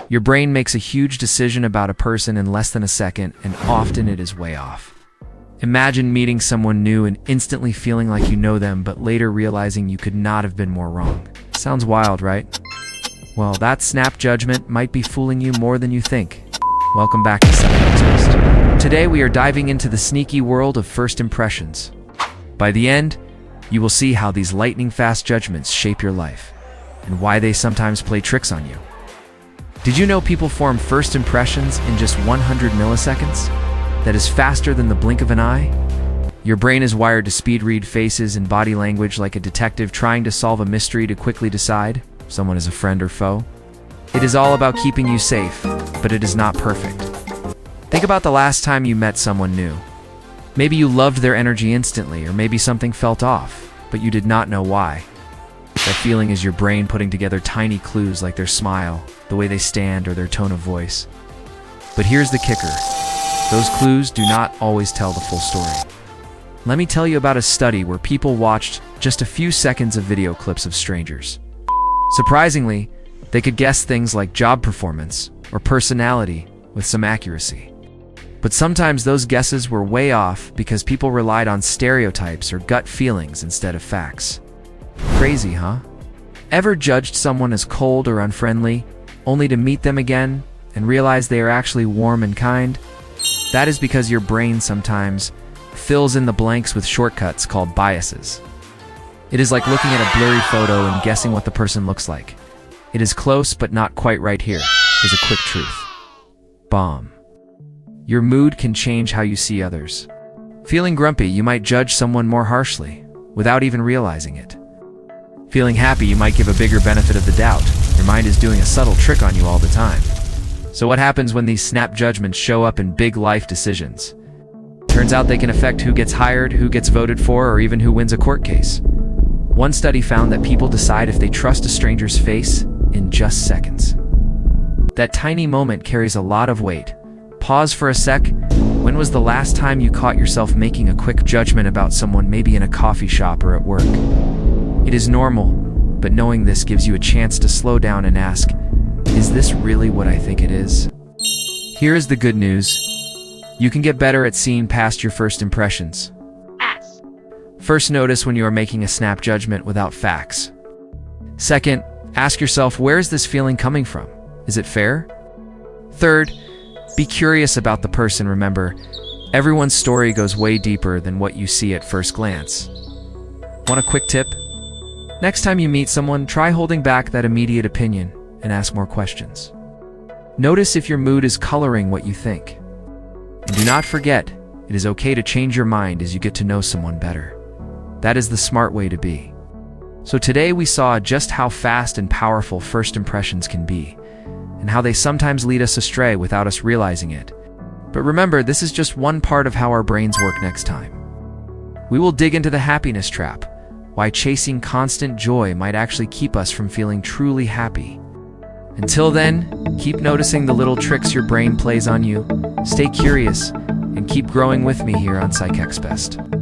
Your brain makes a huge decision about a person in less than a second, and often it is way off. Imagine meeting someone new and instantly feeling like you know them, but later realizing you could not have been more wrong. Sounds wild, right? Well, that snap judgment might be fooling you more than you think. Welcome back to Psychologyfacts. Today we are diving into the sneaky world of first impressions. By the end, you will see how these lightning-fast judgments shape your life, and why they sometimes play tricks on you. Did you know people form first impressions in just 100 milliseconds? That is faster than the blink of an eye? Your brain is wired to speed-read faces and body language like a detective trying to solve a mystery to quickly decide if someone is a friend or foe. It is all about keeping you safe, but it is not perfect. Think about the last time you met someone new. Maybe you loved their energy instantly, or maybe something felt off, but you did not know why. That feeling is your brain putting together tiny clues like their smile, the way they stand, or their tone of voice. But here's the kicker. Those clues do not always tell the full story. Let me tell you about a study where people watched just a few seconds of video clips of strangers. Surprisingly, they could guess things like job performance or personality with some accuracy. But sometimes those guesses were way off because people relied on stereotypes or gut feelings instead of facts. Crazy, huh? Ever judged someone as cold or unfriendly, only to meet them again and realize they are actually warm and kind? That is because your brain sometimes fills in the blanks with shortcuts called biases. It is like looking at a blurry photo and guessing what the person looks like. It is close, but not quite right here, is a quick truth. Bomb. Your mood can change how you see others. Feeling grumpy, you might judge someone more harshly, without even realizing it. Feeling happy, you might give a bigger benefit of the doubt. Your mind is doing a subtle trick on you all the time. So what happens when these snap judgments show up in big life decisions? Turns out they can affect who gets hired, who gets voted for, or even who wins a court case. One study found that people decide if they trust a stranger's face in just seconds. That tiny moment carries a lot of weight. Pause for a sec. When was the last time you caught yourself making a quick judgment about someone, maybe in a coffee shop or at work? It is normal, but knowing this gives you a chance to slow down and ask, is this really what I think it is? Here is the good news. You can get better at seeing past your first impressions. First, notice when you are making a snap judgment without facts. Second, ask yourself, where is this feeling coming from? Is it fair? Third, be curious about the person. Remember, everyone's story goes way deeper than what you see at first glance. Want a quick tip? Next time you meet someone, try holding back that immediate opinion and ask more questions. Notice if your mood is coloring what you think. And do not forget, it is okay to change your mind as you get to know someone better. That is the smart way to be. So today we saw just how fast and powerful first impressions can be, and how they sometimes lead us astray without us realizing it. But remember, this is just one part of how our brains work. Next time, we will dig into the happiness trap, why chasing constant joy might actually keep us from feeling truly happy. Until then, keep noticing the little tricks your brain plays on you, stay curious, and keep growing with me here on Psychexpest.